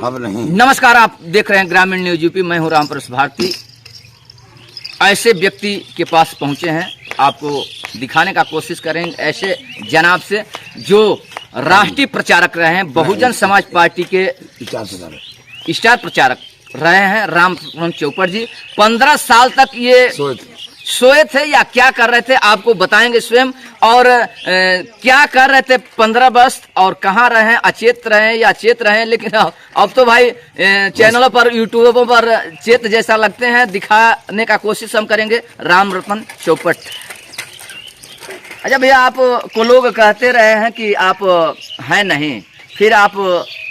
अब नहीं। नमस्कार, आप देख रहे हैं ग्रामीण न्यूज यूपी। मैं हूं रामप्रसाद भारती। ऐसे व्यक्ति के पास पहुंचे हैं, आपको दिखाने का कोशिश करेंगे। ऐसे जनाब से जो राष्ट्रीय प्रचारक रहे हैं, बहुजन समाज पार्टी के स्टार प्रचारक रहे हैं, रामप्रसाद चौपड़ जी। 15 साल तक ये सोए थे या क्या कर रहे थे, आपको बताएंगे स्वयं। और क्या कर रहे थे 15 वर्ष, और कहाँ रहे, अचेत रहे या चेत रहे। लेकिन अब तो भाई चैनलों पर, यूट्यूबों पर चेत जैसा लगते हैं। दिखाने का कोशिश हम करेंगे। रामप्रसाद चौपड़। अच्छा भैया, आपको लोग कहते रहे हैं कि आप हैं नहीं, फिर आप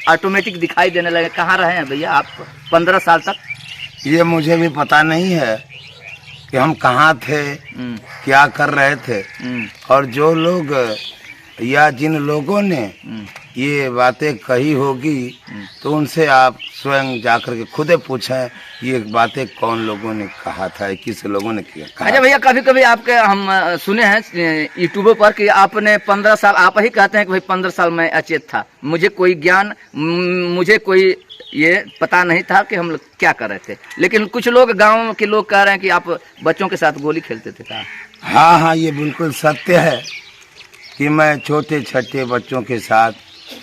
ऑटोमेटिक दिखाई देने लगे। कहाँ रहे हैं भैया आप 15 साल तक? ये मुझे भी पता नहीं है कि हम कहाँ थे, क्या कर रहे थे। और जो लोग या जिन लोगों ने ये बातें कही होगी, तो उनसे आप स्वयं जाकर के खुद पूछें ये बातें कौन लोगों ने कहा था, किस लोगों ने कहा। अच्छा भैया, कभी कभी आपके हम सुने हैं यूट्यूब पर कि आपने 15 साल, आप ही कहते हैं कि भाई 15 साल मैं अचेत था, मुझे कोई ज्ञान, मुझे कोई ये पता नहीं था कि हम लोग क्या कर रहे थे। लेकिन कुछ लोग, गांव के लोग कह रहे हैं कि आप बच्चों के साथ गोली खेलते थे। हाँ हाँ, ये बिल्कुल सत्य है कि मैं छोटे छोटे बच्चों के साथ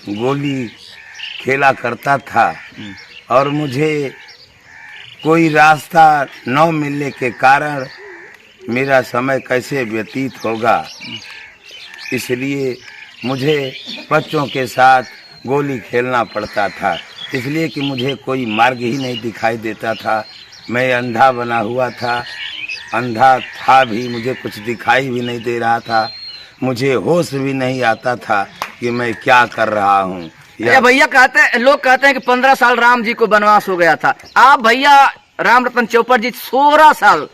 गोली खेला करता था। और मुझे कोई रास्ता न मिलने के कारण मेरा समय कैसे व्यतीत होगा, इसलिए मुझे बच्चों के साथ गोली खेलना पड़ता था। इसलिए कि मुझे कोई मार्ग ही नहीं दिखाई देता था। मैं अंधा बना हुआ था, अंधा था भी, मुझे कुछ दिखाई भी नहीं दे रहा था। मुझे होश भी नहीं आता था कि मैं क्या कर रहा हूँ। भैया कहते हैं, लोग कहते हैं कि 15 साल राम जी को वनवास हो गया था। आप भैया रामप्रसाद चौपड़ जी 16 साल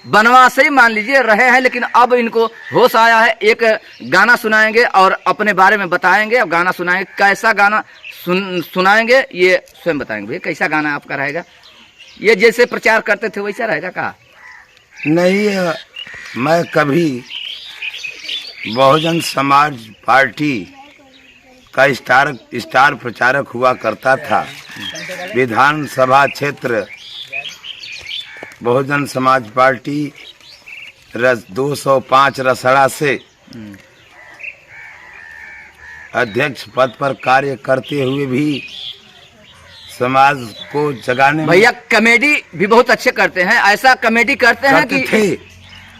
वनवास ही मान लीजिए रहे हैं, लेकिन अब इनको होश आया है। एक गाना सुनाएंगे और अपने बारे में बताएंगे। अब गाना सुनाएंगे, कैसा गाना सुनाएंगे ये स्वयं बताएंगे। भैया कैसा गाना आपका रहेगा? ये जैसे प्रचार करते थे वैसा रहेगा का? नहीं, मैं कभी बहुजन समाज पार्टी का स्टार प्रचारक हुआ करता था। विधानसभा क्षेत्र बहुजन समाज पार्टी 205 रसड़ा से अध्यक्ष पद पर कार्य करते हुए भी समाज को जगाने। भैया कॉमेडी भी बहुत अच्छे करते हैं। ऐसा कॉमेडी करते हैं कि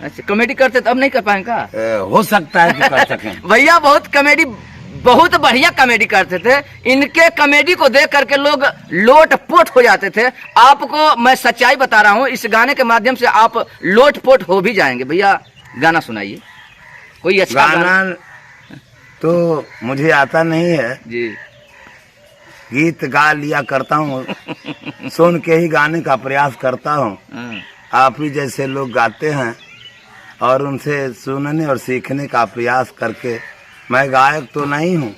अच्छा, कॉमेडी करते तो अब नहीं कर पाएंगे? हो सकता है कि कर सकें। भैया बहुत बढ़िया कॉमेडी करते थे। इनके कॉमेडी को देख करके लोग लोटपोट हो जाते थे। आपको मैं सच्चाई बता रहा हूँ, इस गाने के माध्यम से आप लोटपोट हो भी जाएंगे। भैया गाना सुनाइए कोई अच्छा गाना। तो मुझे आता नहीं है जी, गीत गा लिया करता हूँ, सुन के ही गाने का प्रयास करता हूँ। आप ही जैसे लोग गाते हैं और उनसे सुनने और सीखने का प्रयास करके, मैं गायक तो नहीं हूँ,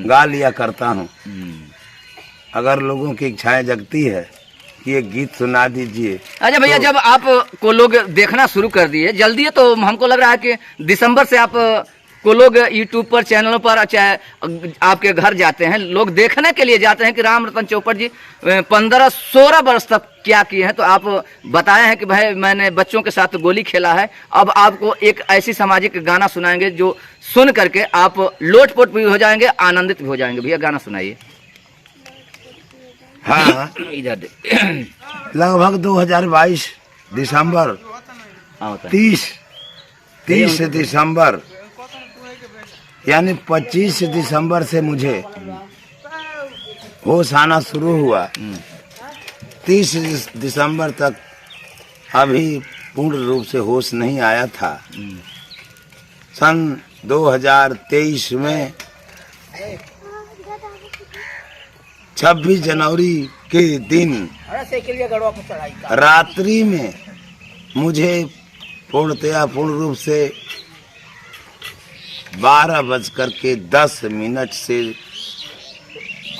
गा लिया करता हूँ। अगर लोगों की इच्छाएं जगती है कि एक गीत सुना दीजिए। अच्छा भैया, जब आपको लोग देखना शुरू कर दिए जल्दी है, तो हमको लग रहा है कि दिसंबर से आप को लोग यूट्यूब पर, चैनलों पर, चाहे आपके घर जाते हैं, लोग देखने के लिए जाते हैं कि रामप्रसाद चौपड़ जी 15-16 वर्ष तक क्या किए हैं। तो आप बताए हैं कि भाई मैंने बच्चों के साथ गोली खेला है। अब आपको एक ऐसी सामाजिक गाना सुनाएंगे जो सुन करके आप लोटपोट भी हो जाएंगे, आनंदित भी हो जाएंगे। भैया गाना सुनाइए। हाँ, इधर लगभग 2022 दिसंबर 30 दिसंबर यानी 25 दिसंबर से मुझे होश आना शुरू हुआ। 30 दिसंबर तक अभी पूर्ण रूप से होश नहीं आया था। सन 2023 में 26 जनवरी के दिन रात्रि में मुझे पूर्ण रूप से 12:10 से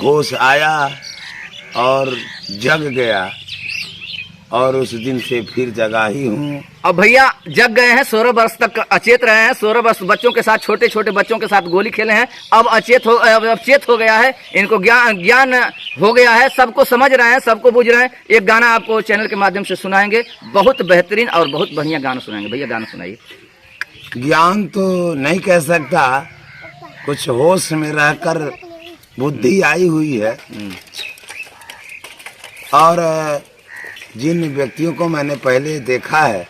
होश आया और जग गया। और उस दिन से फिर जगा ही हूँ। अब भैया जग गए हैं, 16 वर्ष तक अचेत रहे हैं, 16 वर्ष बच्चों के साथ, छोटे छोटे बच्चों के साथ गोली खेले हैं। अब अब चेत हो गया है, इनको ज्ञान हो गया है, सबको समझ रहे हैं, सबको बुझ रहे हैं। एक गाना आपको चैनल के माध्यम से सुनाएंगे, बहुत बेहतरीन और बहुत बढ़िया गाना सुनाएंगे। भैया गाना सुनाइए। ज्ञान तो नहीं कह सकता, कुछ होश में रहकर बुद्धि आई हुई है। और जिन व्यक्तियों को मैंने पहले देखा है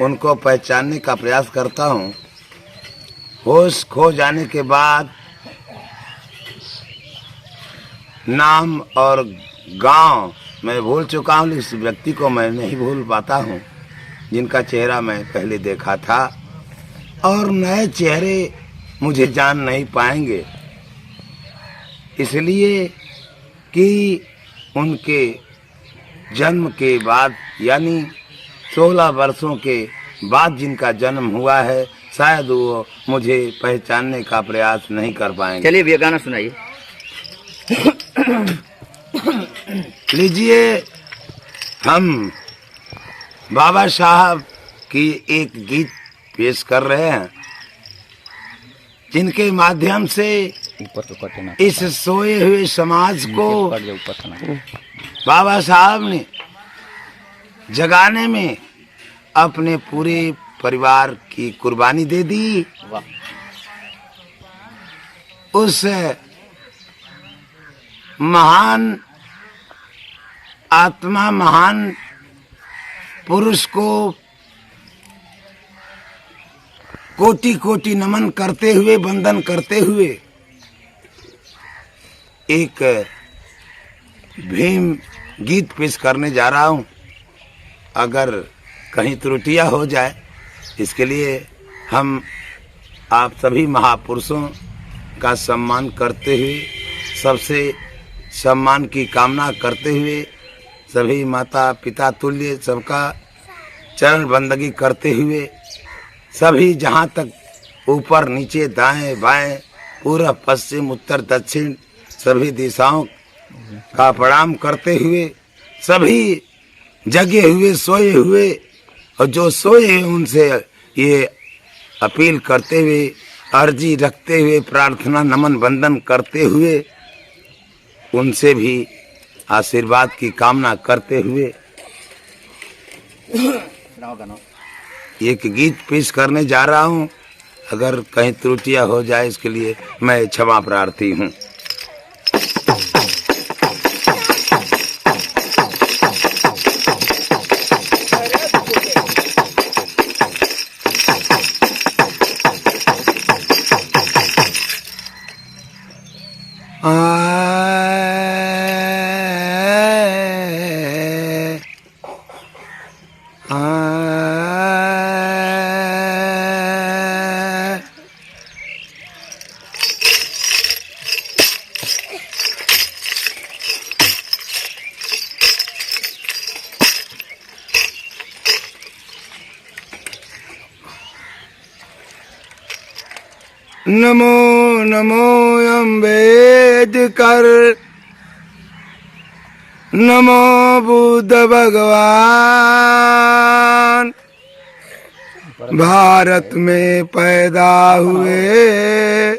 उनको पहचानने का प्रयास करता हूँ। होश खो जाने के बाद नाम और गांव मैं भूल चुका हूँ, इस व्यक्ति को मैं नहीं भूल पाता हूँ जिनका चेहरा मैं पहले देखा था, और नए चेहरे मुझे जान नहीं पाएंगे, इसलिए कि उनके जन्म के बाद यानी 16 वर्षों के बाद जिनका जन्म हुआ है, शायद वो मुझे पहचानने का प्रयास नहीं कर पाएंगे। चलिए भैया गाना सुनाइए। लीजिए, हम बाबा साहब की एक गीत पेश कर रहे हैं, जिनके माध्यम से इस सोए हुए समाज को बाबा साहब ने जगाने में अपने पूरे परिवार की कुर्बानी दे दी। उस महान आत्मा, महान पुरुष को कोटि कोटि नमन करते हुए, वंदन करते हुए एक भीम गीत पेश करने जा रहा हूँ। अगर कहीं त्रुटियां हो जाए, इसके लिए हम आप सभी महापुरुषों का सम्मान करते हुए, सबसे सम्मान की कामना करते हुए, सभी माता पिता तुल्य सबका चरण बंदगी करते हुए, सभी जहाँ तक ऊपर नीचे दाएं बाएं पूर्व पश्चिम उत्तर दक्षिण सभी दिशाओं का प्रणाम करते हुए, सभी जगे हुए सोए हुए और जो सोए हैं उनसे ये अपील करते हुए, अर्जी रखते हुए, प्रार्थना नमन वंदन करते हुए, उनसे भी आशीर्वाद की कामना करते हुए एक गीत पेश करने जा रहा हूँ। अगर कहीं त्रुटियां हो जाए, इसके लिए मैं क्षमा प्रार्थी हूँ। नमो नमो अम्बेडकर, नमो बुद्ध भगवान। भारत में पैदा हुए,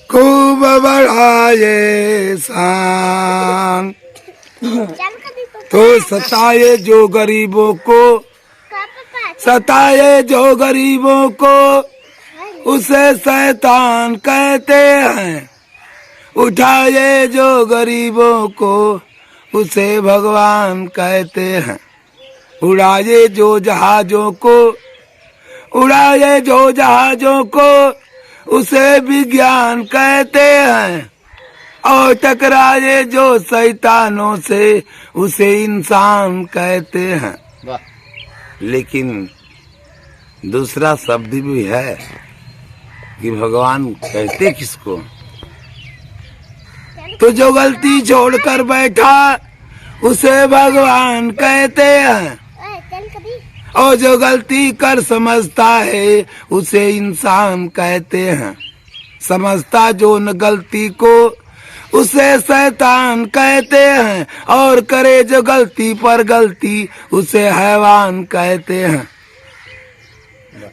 खूब बढ़ाए शान, तो सताए जो गरीबों को, सताए जो गरीबों को, उसे शैतान कहते हैं। उठाए जो गरीबों को, उसे भगवान कहते हैं। उड़ाए जो जहाजों को, उड़ाए जो जहाजों को, उसे विज्ञान कहते हैं। और टकराए जो शैतानों से, उसे इंसान कहते हैं। लेकिन दूसरा शब्द भी है कि भगवान कहते किसको? तो जो गलती छोड़कर बैठा उसे भगवान कहते हैं, और जो गलती कर समझता है उसे इंसान कहते हैं। समझता जो न गलती को उसे शैतान कहते हैं, और करे जो गलती पर गलती उसे हैवान कहते हैं।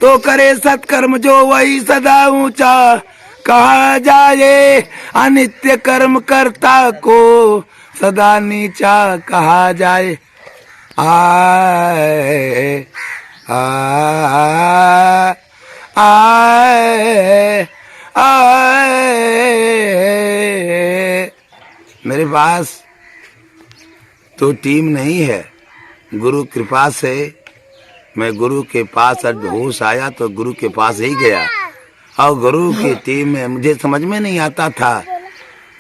तो करे सत्कर्म जो वही सदा ऊंचा कहा जाए, अनित्य कर्म करता को सदा नीचा कहा जाए। आए आए आए आए। मेरे पास तो टीम नहीं है, गुरु कृपा से मैं गुरु के पास आज होश आया तो गुरु के पास ही गया, और गुरु की टीम में मुझे समझ में नहीं आता था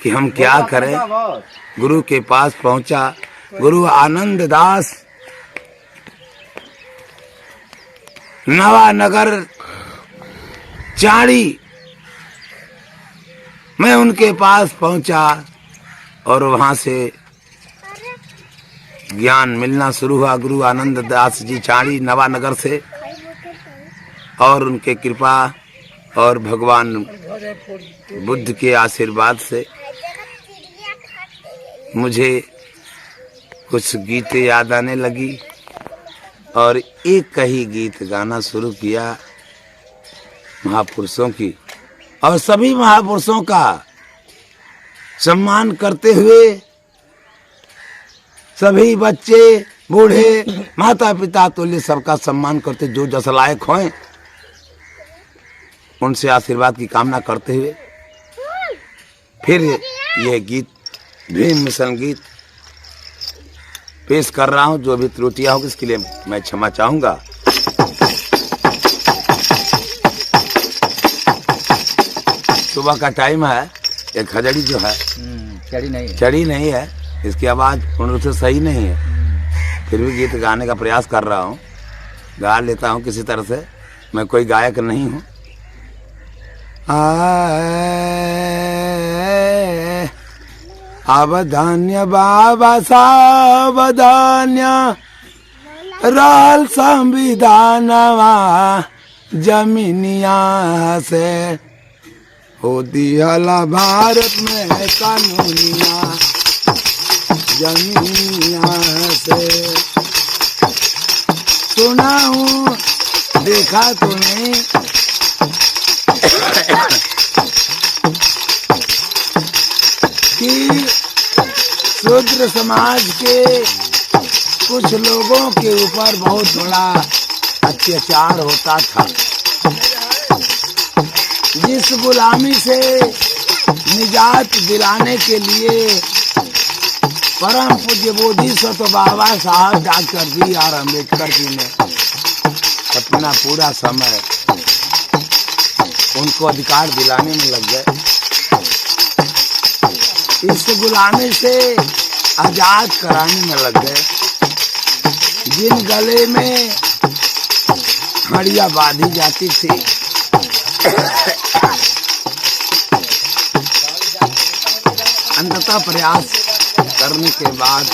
कि हम क्या करें। गुरु के पास पहुंचा, गुरु आनंद दास नवानगर चाड़ी, मैं उनके पास पहुंचा और वहां से ज्ञान मिलना शुरू हुआ। गुरु आनंद दास जी चाड़ी नवानगर से, और उनके कृपा और भगवान बुद्ध के आशीर्वाद से मुझे कुछ गीतें याद आने लगी, और एक ही गीत गाना शुरू किया महापुरुषों की, और सभी महापुरुषों का सम्मान करते हुए सभी बच्चे बूढ़े माता पिता तुल्य सबका सम्मान करते, जो जस लायक हों उनसे आशीर्वाद की कामना करते हुए फिर यह गीत भीम मिशन गीत पेश कर रहा हूं। जो भी त्रुटियां होगी इसके लिए मैं क्षमा चाहूंगा। सुबह का टाइम है, एक खजड़ी जो है चढ़ी नहीं है, इसकी आवाज पूर्ण रूप से सही नहीं है, फिर भी गीत गाने का प्रयास कर रहा हूँ, गा लेता हूँ किसी तरह से। मैं कोई गायक नहीं हूँ। अवधान्य बाबा सावधान्य राल संविधानवा जमीनिया से होती हला भारत में कानूनिया जमीनिया से। सुना हूँ देखा तो नहीं, कि शूद्र समाज के कुछ लोगों के ऊपर बहुत बड़ा अत्याचार होता था, जिस गुलामी से निजात दिलाने के लिए परम पूज्य बोधिसत्व बाबा साहब डॉक्टर B.R. अम्बेडकर जी ने अपना पूरा समय उनको अधिकार दिलाने में लग गए। इस गुलामी से आजाद कराने में लग गए। जिन गले में हड़िया बांधी जाती थी, अंततः प्रयास करने के बाद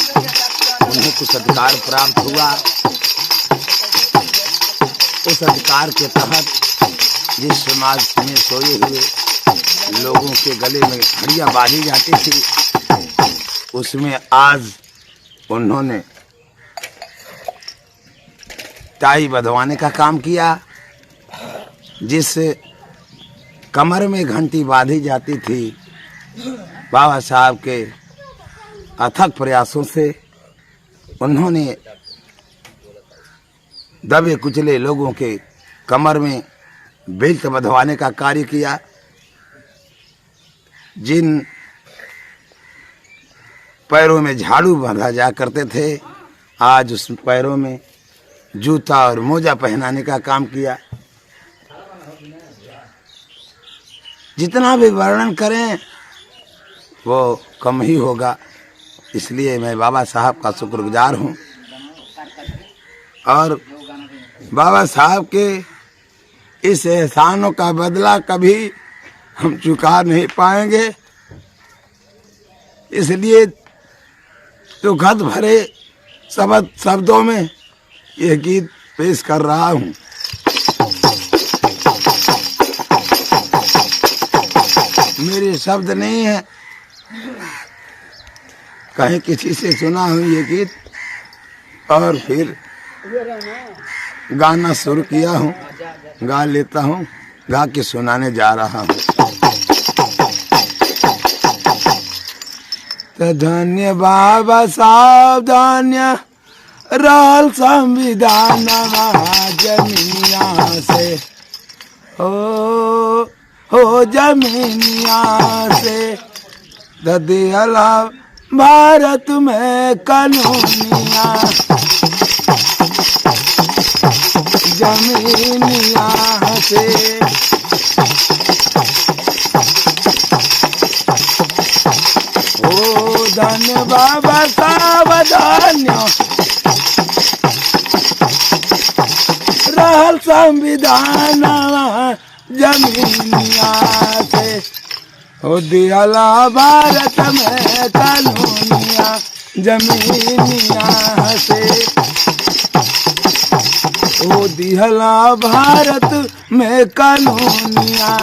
उन्हें कुछ अधिकार प्राप्त हुआ। उस अधिकार के तहत जिस समाज में सोए हुए लोगों के गले में हड़ियाँ बांधी जाती थी, उसमें आज उन्होंने टाई बंधवाने का काम किया। जिस कमर में घंटी बांधी जाती थी, बाबा साहब के अथक प्रयासों से उन्होंने दबे कुचले लोगों के कमर में बेल्ट बंधवाने का कार्य किया। जिन पैरों में झाड़ू बांधा जा करते थे, आज उस पैरों में जूता और मोजा पहनाने का काम किया। जितना भी वर्णन करें वो कम ही होगा, इसलिए मैं बाबा साहब का शुक्रगुजार हूँ। और बाबा साहब के इस एहसानों का बदला कभी हम चुका नहीं पाएंगे, इसलिए तो गद भरे शब्दों में यह गीत पेश कर रहा हूँ। मेरे शब्द नहीं है, कहीं किसी से सुना हूँ ये गीत और फिर गाना शुरू किया हूँ, गा लेता हूँ, गा के सुनाने जा रहा हूँ। तो धन्य बाबा साहब धन्य रहल संविधान जमीनिया से हो जमीनिया से दिहला भारत में कानूनिया जमीनिया से। ओ धन्य बाबा साहब धन्य रहल संविधान जमीनिया से हो दिहला भारत में कानूनिया जमीनिया से। हो दिहला भारत में कानूनिया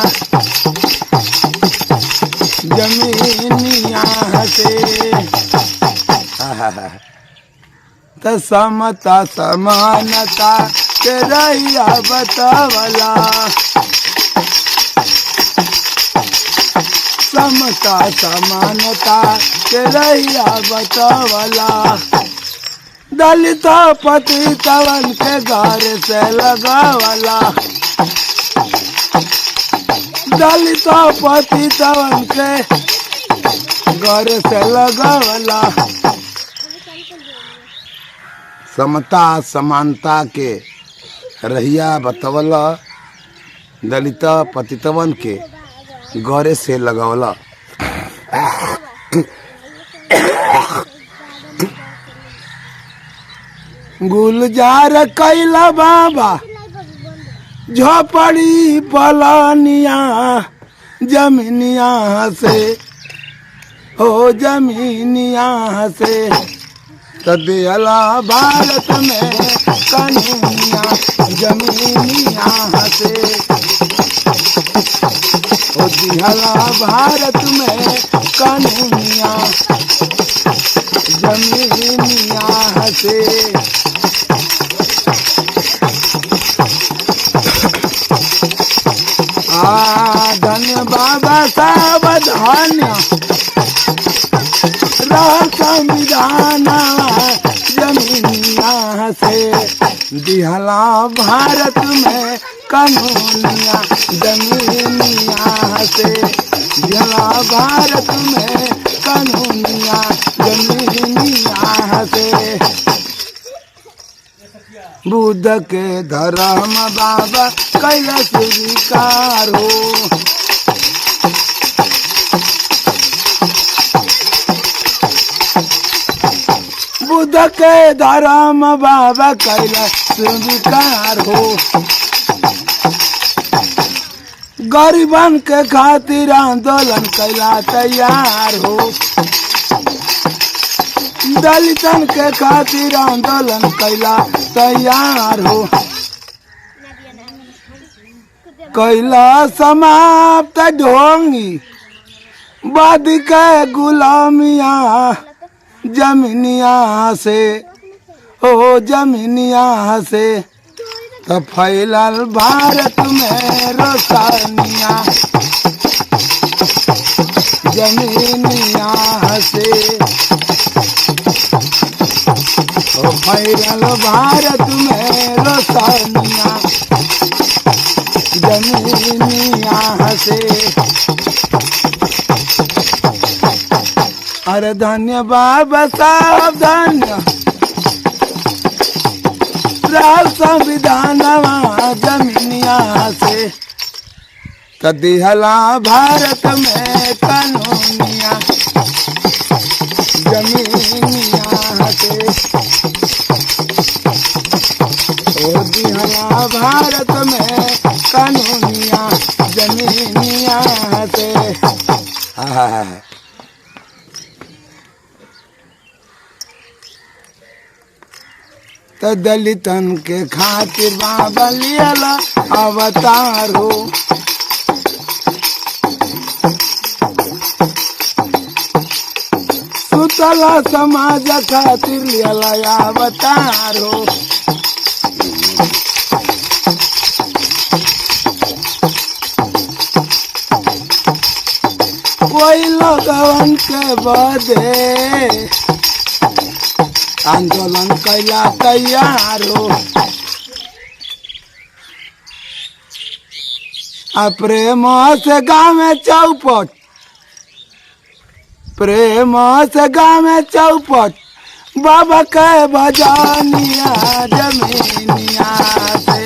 जमीनिया से। त समता समानता के रहिया बतावला, समता समानता के रहिया बतावला। दलित पतितवन के घर से लगावला, दलित पतितवन के घर से लगावला। समता समानता के रहिया बतवला, दलित पतितवन के गौरे से लगवला। गुलजार कैला बाबा झोपड़ी पलानिया जमीनिया से हो जमीनिया से। दिहला भारत में कानूनिया जमीनिया से हो दिहला भारत में कानूनिया जमीनिया से। धन्य बाबा साहब धन्य रहल संविधान जमीनिया से दिहला भारत में कानूनिया जमीनिया से। दिहला भारत में कानूनिया जमीनिया से। बुद्ध के धर्म बाबा कैलाश स्वीकार हो, बुद्ध के धर्म बाबा कैलाश स्वीकार हो। गरीबन के खातिर आंदोलन कैला तैयार हो, दलितन के खातिर आंदोलन कैला तैयार हो। कैला समाप्त ढोंगी बाद के गुलामिया जमीनिया से हो जमीनिया से। तो फैलल भारत में रोशनिया जमीनिया से हो फैलल भारत में रोशनिया जमीनिया से। अरे धन्य बाबा साहब धन्य रहल संविधान जमीनिया से। दिहला भारत में कानूनिया जमीनिया से ओ दिहला भारत में कानूनिया जमीनिया से। तो दलितन के खातिर बाबा लियला अवतार हो। सुतला समाज खातिर लिया अवतारो। कोई लोगवन के बदे आंदोलन कैला तैयारो। प्रेम से गाँव में चौपट, प्रेम से गाँव में चौपट, बाबा के बजानिया जमीनिया से,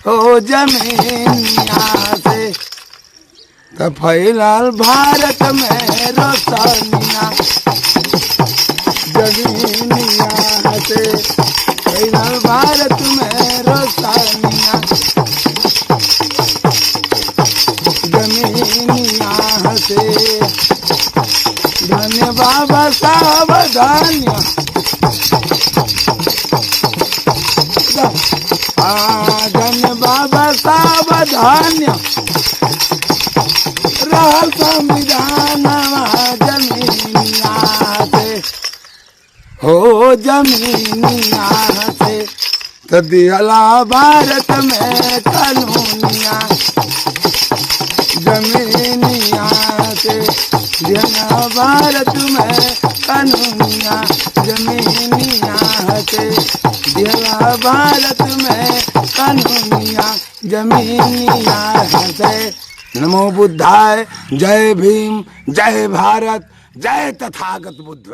हो जमीनिया से। तो फैलल भारत में रोशनिया जमीनिया से, फैलल भारत में रोशनिया जमीनिया से। धन्य बाबा साहब धन्य, धन्य बाबा साहब धन्य, रहल संविधान जमीनिया से, हो जमीनिया से। तो दिहला भारत में कानूनिया जमीनिया से, दिहला भारत में कानूनिया जमीनिया से, दिहला भारत में कानूनिया जमीनिया से। नमो बुद्धाय, जय भीम, जय भारत, जय तथागत बुद्ध।